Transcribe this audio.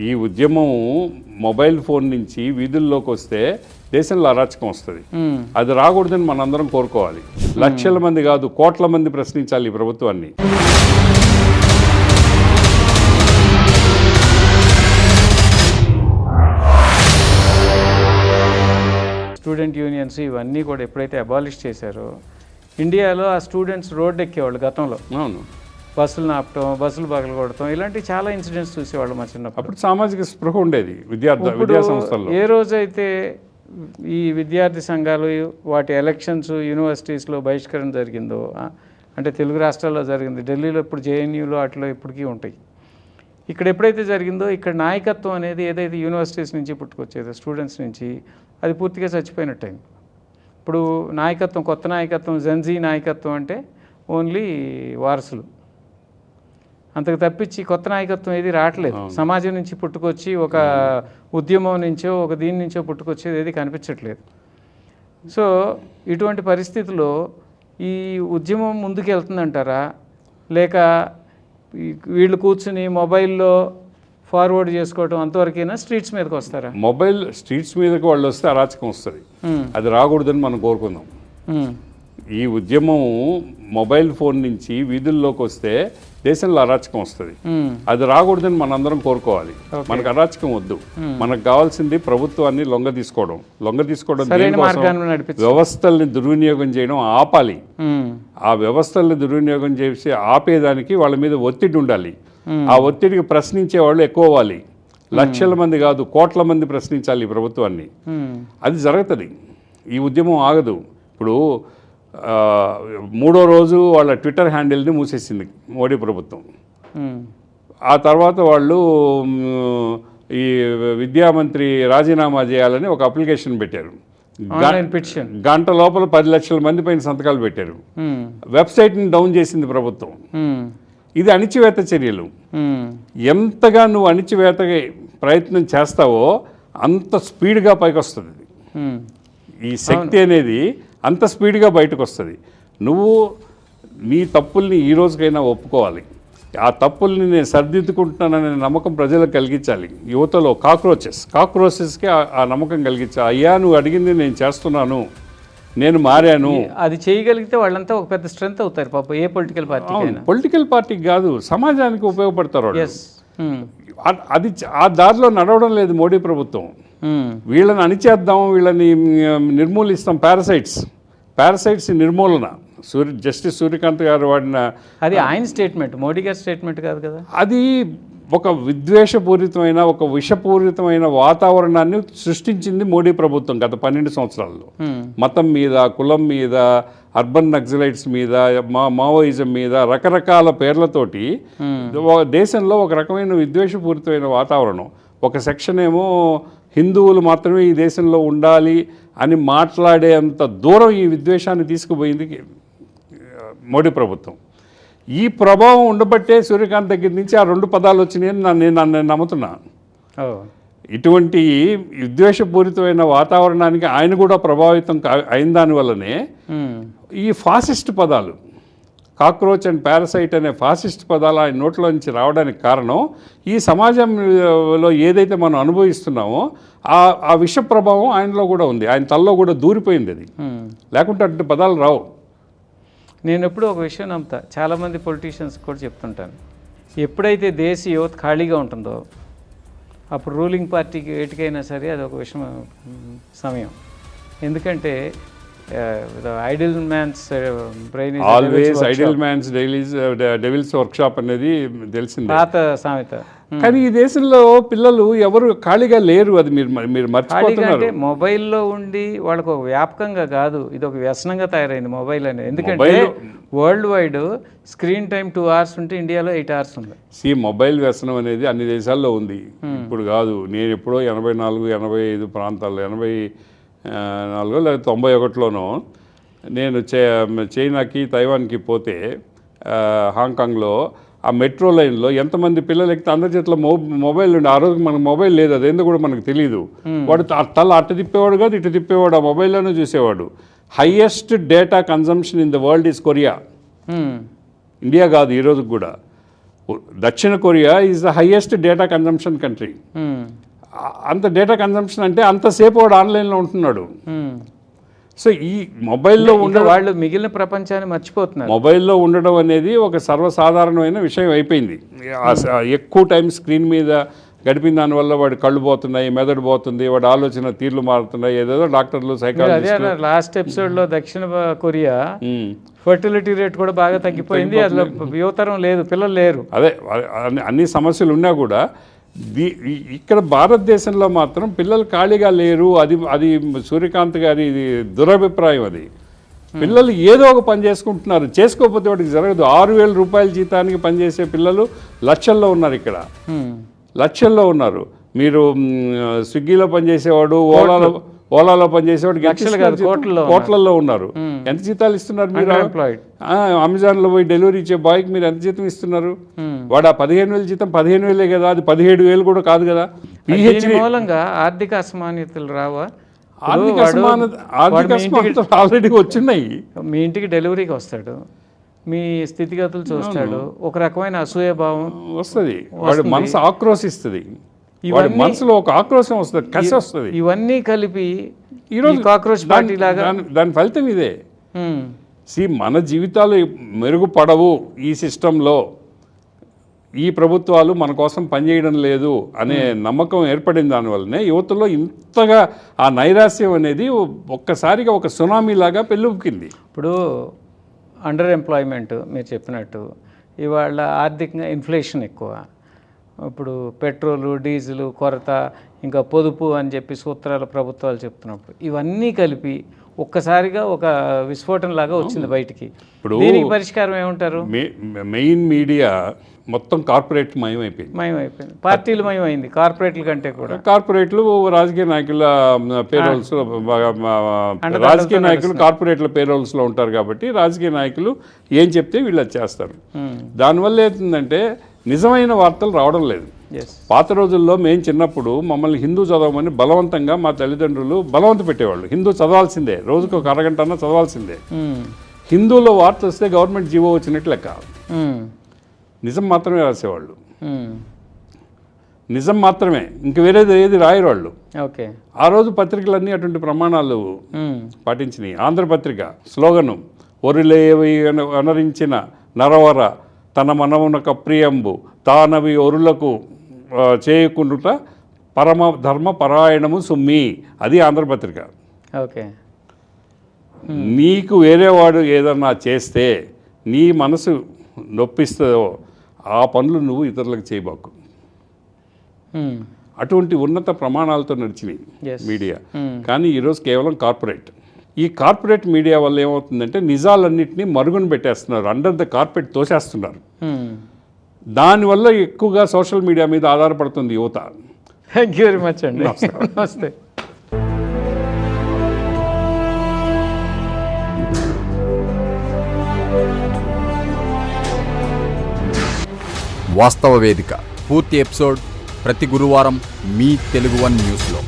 ఈ ఉద్యమం mobile phone నుంచి వీధుల్లోకి వస్తే దేశంలో అరాచకం వస్తుంది. అది రాకూడదని మనందరం కోరుకోవాలి. లక్షల మంది కాదు, కోట్ల మంది ప్రశ్నించాలి ఈ ప్రభుత్వాన్ని. స్టూడెంట్ యూనియన్స్ ఇవన్నీ కూడా ఎప్పుడైతే అబాలిష్ చేశారో ఇండియాలో ఆ స్టూడెంట్స్ రోడ్డు ఎక్కేవాళ్ళు గతంలో. అవును, బస్సులు ఆపటం, బస్సులు పగలు కొడటం, ఇలాంటి చాలా ఇన్సిడెంట్స్ చూసేవాళ్ళు మా చిన్నప్పుడు. అప్పుడు సామాజిక స్పృహ ఉండేది విద్యా సంస్థల్లో. ఏ రోజైతే ఈ విద్యార్థి సంఘాలు వాటి ఎలక్షన్స్ యూనివర్సిటీస్లో బహిష్కరణ జరిగిందో, అంటే తెలుగు రాష్ట్రాల్లో జరిగింది, ఢిల్లీలో ఇప్పుడు జేఎన్యూలో అట్లా ఇప్పటికీ ఉంటాయి. ఇక్కడ ఎప్పుడైతే జరిగిందో ఇక్కడ నాయకత్వం అనేది ఏదైతే యూనివర్సిటీస్ నుంచి పుట్టుకొచ్చేదో స్టూడెంట్స్ నుంచి, అది పూర్తిగా చచ్చిపోయినట్టయింది. ఇప్పుడు నాయకత్వం, కొత్త నాయకత్వం, జెన్జీ నాయకత్వం అంటే ఓన్లీ వారసులు, అంతకు తప్పించి కొత్త నాయకత్వం ఏది రావట్లేదు. సమాజం నుంచి పుట్టుకొచ్చి ఒక ఉద్యమం నుంచో ఒక దీని నుంచో పుట్టుకొచ్చేది ఏది కనిపించట్లేదు. సో ఇటువంటి పరిస్థితుల్లో ఈ ఉద్యమం ముందుకు వెళ్తుందంటారా, లేక వీళ్ళు కూర్చుని మొబైల్లో ఫార్వర్డ్ చేసుకోవటం అంతవరకైనా స్ట్రీట్స్ మీదకి వస్తారా? మొబైల్ స్ట్రీట్స్ మీదకి వాళ్ళు వస్తే అరాచకం వస్తుంది. అది రాకూడదని మనం కోరుకుందాం. ఈ ఉద్యమం మొబైల్ ఫోన్ నుంచి వీధుల్లోకి వస్తే దేశంలో అరాచకం వస్తుంది. అది రాకూడదని మనందరం కోరుకోవాలి. మనకు అరాచకం వద్దు. మనకు కావాల్సింది ప్రభుత్వాన్ని లొంగ తీసుకోవడం వ్యవస్థల్ని దుర్వినియోగం చేయడం ఆపాలి. ఆ వ్యవస్థల్ని దుర్వినియోగం చేసి ఆపేదానికి వాళ్ళ మీద ఒత్తిడి ఉండాలి. ఆ ఒత్తిడికి ప్రశ్నించే వాళ్ళు ఎక్కువ అవ్వాలి. లక్షల మంది కాదు, కోట్ల మంది ప్రశ్నించాలి ఈ ప్రభుత్వాన్ని. అది జరుగుతుంది. ఈ ఉద్యమం ఆగదు. ఇప్పుడు 3వ రోజు వాళ్ళ ట్విట్టర్ హ్యాండిల్ని మూసేసింది మోడీ ప్రభుత్వం. ఆ తర్వాత వాళ్ళు ఈ విద్యామంత్రి రాజీనామా చేయాలని ఒక అప్లికేషన్ పెట్టారు. గంట లోపల 10 లక్షల మంది పైన సంతకాలు పెట్టారు. వెబ్సైట్ని డౌన్ చేసింది ప్రభుత్వం. ఇది అణిచివేత చర్యలు. ఎంతగా నువ్వు అణిచివేత ప్రయత్నం చేస్తావో అంత స్పీడ్గా పైకి వస్తుంది. ఈ శక్తి అనేది అంత స్పీడ్గా బయటకు వస్తుంది. నువ్వు నీ తప్పుల్ని ఈ రోజుకైనా ఒప్పుకోవాలి. ఆ తప్పుల్ని నేను సరిదిద్దుకుంటున్నాననే నమ్మకం ప్రజలకు కలిగించాలి. యువతలో కాక్రోచెస్కి ఆ నమ్మకం కలిగించాలి. అయ్యా, నువ్వు అడిగింది నేను చేస్తున్నాను, నేను మారాను. అది చేయగలిగితే వాళ్ళంతా ఒక పెద్ద స్ట్రెంత్ అవుతారు. పాప ఏ పొలిటికల్ పార్టీకి కాదు, సమాజానికి ఉపయోగపడతారు వాళ్ళు. అది ఆ దారిలో నడవడం లేదు మోడీ ప్రభుత్వం. వీళ్ళని అణిచేద్దాం, వీళ్ళని నిర్మూలిస్తాం. పారాసైట్స్ నిర్మూలన జస్టిస్ సూర్యకాంత్ గారు వాడిన, అది ఆయన స్టేట్మెంట్, మోడీ గారి స్టేట్మెంట్ కాదు కదా. అది ఒక విద్వేషపూరితమైన, ఒక విషపూరితమైన వాతావరణాన్ని సృష్టించింది మోడీ ప్రభుత్వం గత 12 సంవత్సరాల్లో. మతం మీద, కులం మీద, అర్బన్ నక్సలైట్స్ మీద, మావోయిజం మీద రకరకాల పేర్లతోటి దేశంలో ఒక రకమైన విద్వేషపూరితమైన వాతావరణం. ఒక సెక్షన్ ఏమో హిందువులు మాత్రమే ఈ దేశంలో ఉండాలి అని మాట్లాడేంత దూరం ఈ విద్వేషాన్ని తీసుకుపోయింది మోడీ ప్రభుత్వం. ఈ ప్రభావం ఉండబట్టే సూర్యకాంత్ దగ్గర నుంచి ఆ 2 పదాలు వచ్చినాయని నేను నమ్ముతున్నా. ఇటువంటి విద్వేషపూరితమైన వాతావరణానికి ఆయన కూడా ప్రభావితం అయిన దానివల్లనే ఈ ఫాసిస్ట్ పదాలు, కాక్రోచ్ అండ్ పారాసైట్ అనే ఫాసిస్ట్ పదాలు ఆయన నోట్లో నుంచి రావడానికి కారణం ఈ సమాజంలో ఏదైతే మనం అనుభవిస్తున్నామో ఆ విష ప్రభావం ఆయనలో కూడా ఉంది. ఆయన తలలో కూడా దూరిపోయింది అది. లేకుంటే అటువంటి పదాలు రావు. నేను ఎప్పుడూ ఒక విషయం నమ్ముతా, చాలామంది పొలిటీషియన్స్ కూడా చెప్తుంటాను, ఎప్పుడైతే దేశ యువత ఖాళీగా ఉంటుందో అప్పుడు రూలింగ్ పార్టీకి ఏటికైనా సరే అది ఒక విషయం సమయం. ఎందుకంటే idle man's brain always idle man's devil's workshop అనేది తెలిసింది, పాత సామెత. కానీ ఈ దేశంలో పిల్లలు ఎవరు ఖాళీగా లేరు. అది మీరు మర్చిపోతున్నారు. మొబైల్లో ఉండి వాళ్ళకు ఒక వ్యాపకంగా కాదు, ఇది ఒక వ్యసనంగా తయారైంది మొబైల్ అనేది. ఎందుకంటే world wide screen time 2 hours ఉంటే ఇండియాలో 8 hours ఉంది. మొబైల్ వ్యసనం అనేది అన్ని దేశాల్లో ఉంది. ఇప్పుడు కాదు, నేను ఎప్పుడో 84, 85 ప్రాంతాల్లో, 84 లేదా 91లోనో నేను చైనాకి, తైవాన్కి పోతే హాంకాంగ్లో ఆ మెట్రో లైన్లో ఎంతమంది పిల్లలు ఎక్కితే అందరి చేతిలో మొబైల్ ఉండి, ఆ రోజు మనకు మొబైల్ లేదు, అదేందో కూడా మనకు తెలియదు. వాడు తల అట్ట తిప్పేవాడు కాదు, ఇటు తిప్పేవాడు, ఆ మొబైల్లోనే చూసేవాడు. Highest data consumption in the world is Korea, India కాదు ఈ రోజుకి కూడా. దక్షిణ Korea is the highest data consumption country. అంత డేటా కన్జంప్షన్ అంటే అంతసేపు వాడు ఆన్లైన్లో ఉంటున్నాడు. సో ఈ మొబైల్లో వాళ్ళు మిగిలిన ప్రపంచాన్ని మర్చిపోతున్నారు. మొబైల్లో ఉండడం అనేది ఒక సర్వసాధారణమైన విషయం అయిపోయింది. ఎక్కువ టైం స్క్రీన్ మీద గడిపిన దానివల్ల వాడి కళ్ళు పోతున్నాయి, మెదడు పోతుంది, వాడి ఆలోచన తీర్లు మారుతున్నాయి. ఏదేదో డాక్టర్లు, సైకాలజిస్టులు. లాస్ట్ ఎపిసోడ్లో దక్షిణ కొరియా ఫర్టిలిటీ రేట్ కూడా బాగా తగ్గిపోయింది, అసలు యువతరం లేదు, పిల్లలు లేరు. అదే అన్ని సమస్యలు ఉన్నా కూడా ఇక్కడ భారతదేశంలో మాత్రం పిల్లలు ఖాళీగా లేరు. అది సూర్యకాంత్ గారి దురభిప్రాయం. అది పిల్లలు ఏదో ఒక పని చేసుకుంటున్నారు, చేసుకోకపోతే వాటికి జరగదు. 6,000 రూపాయల జీతానికి పనిచేసే పిల్లలు లక్షల్లో ఉన్నారు. ఇక్కడ లక్షల్లో ఉన్నారు. మీరు స్విగ్గీలో పనిచేసేవాడు, ఓలాలో పనిచేసేవాడు కోట్లలో ఉన్నారు. ఎంత జీతాలు ఇస్తున్నారు మీరు? అమెజాన్లో పోయి డెలివరీ ఇచ్చే బాయ్కి మీరు ఎంత జీతం ఇస్తున్నారు? వాడు ఆ 15,000 జీతం 15,000 కదా, అది 17,000 కూడా కాదు కదా. మూలంగా ఆర్థిక అసమానతలు రావా? ఆర్థిక అసమానతలు ఆల్రెడీ వచ్చినాయి. మీ ఇంటికి డెలివరీకి వస్తాడు, మీ స్థితిగతులు చూస్తాడు, ఒక రకమైన అసూయ భావం వస్తుంది, వాడి మనసు ఆక్రోశిస్తుంది, వాడి మనసులో ఒక ఆక్రోశం వస్తుంది, కసి వస్తుంది. ఇవన్నీ కలిపి ఈరోజు కాక్రోచ్ పార్టీ లాగా దాని ఫలితం ఇదే. మన జీవితాలు మెరుగుపడవు ఈ సిస్టంలో, ఈ ప్రభుత్వాలు మన కోసం పనిచేయడం లేదు అనే నమ్మకం ఏర్పడిన దానివల్లనే యువతలో ఇంతగా ఆ నైరాశ్యం అనేది ఒక్కసారిగా ఒక సునామీ లాగా పెళ్ళుకింది. ఇప్పుడు అండర్ ఎంప్లాయ్మెంట్ మీరు చెప్పినట్టు, ఇవాళ ఆర్థికంగా ఇన్ఫ్లేషన్ ఎక్కువ, ఇప్పుడు పెట్రోలు, డీజిల్ కొరత, ఇంకా పొదుపు అని చెప్పి సూత్రాలు ప్రభుత్వాలు చెప్తున్నప్పుడు ఇవన్నీ కలిపి ఒక్కసారిగా ఒక విస్ఫోటన లాగా వచ్చింది బయటికి. ఇప్పుడు దీనికి పరిష్కారం ఏమంటారు? మెయిన్ మీడియా మొత్తం కార్పొరేట్ మయమైపోయింది, పార్టీలు మయమైంది, కార్పొరేట్ల కంటే కూడా. కార్పొరేట్లు రాజకీయ నాయకుల పేరోల్స్, రాజకీయ నాయకులు కార్పొరేట్ల పేరోల్స్లో ఉంటారు కాబట్టి రాజకీయ నాయకులు ఏం చెప్తే వీళ్ళు అది చేస్తారు. దానివల్ల ఏంటంటే నిజమైన వార్తలు రావడం లేదు. పాత రోజుల్లో మేము చిన్నప్పుడు మమ్మల్ని హిందూ చదవమని బలవంతంగా మా తల్లిదండ్రులు బలవంత పెట్టేవాళ్ళు. హిందూ చదవాల్సిందే, రోజుకు ఒక అరగంట అన్నా చదవాల్సిందే. హిందూలో వార్త వస్తే గవర్నమెంట్ జీవో వచ్చినట్లు లెక్క. నిజం మాత్రమే రాసేవాళ్ళు, నిజం మాత్రమే, ఇంక వేరేది ఏది రాయరు వాళ్ళు. ఓకే, ఆ రోజు పత్రికలన్నీ అటువంటి ప్రమాణాలు పాటించినాయి. ఆంధ్రపత్రిక స్లోగను ఒరులేవి అనరించిన నరవర తన మనమునక ప్రియంబు తానవి ఒరులకు చేయకుండుట పరమ ధర్మ పరాయణము సుమ్మి. అది ఆంధ్రపత్రిక. ఓకే, నీకు వేరేవాడు ఏదన్నా చేస్తే నీ మనసు నొప్పిస్తుందో ఆ పనులు నువ్వు ఇతరులకు చేయబాకు. అటువంటి ఉన్నత ప్రమాణాలతో నడిచినాయి మీడియా. కానీ ఈరోజు కేవలం కార్పొరేట్. ఈ కార్పొరేట్ మీడియా వల్ల ఏమవుతుందంటే నిజాలన్నింటినీ మరుగున పెట్టేస్తున్నారు, అండర్ ద కార్పెట్ తోసేస్తున్నారు. దానివల్ల ఎక్కువగా సోషల్ మీడియా మీద ఆధారపడుతుంది యువత. థ్యాంక్ యూ వెరీ మచ్ అండి. నమస్తే. వాస్తవ వేదిక పూర్తి ఎపిసోడ్ ప్రతి గురువారం మీ తెలుగు వన్ న్యూస్లో.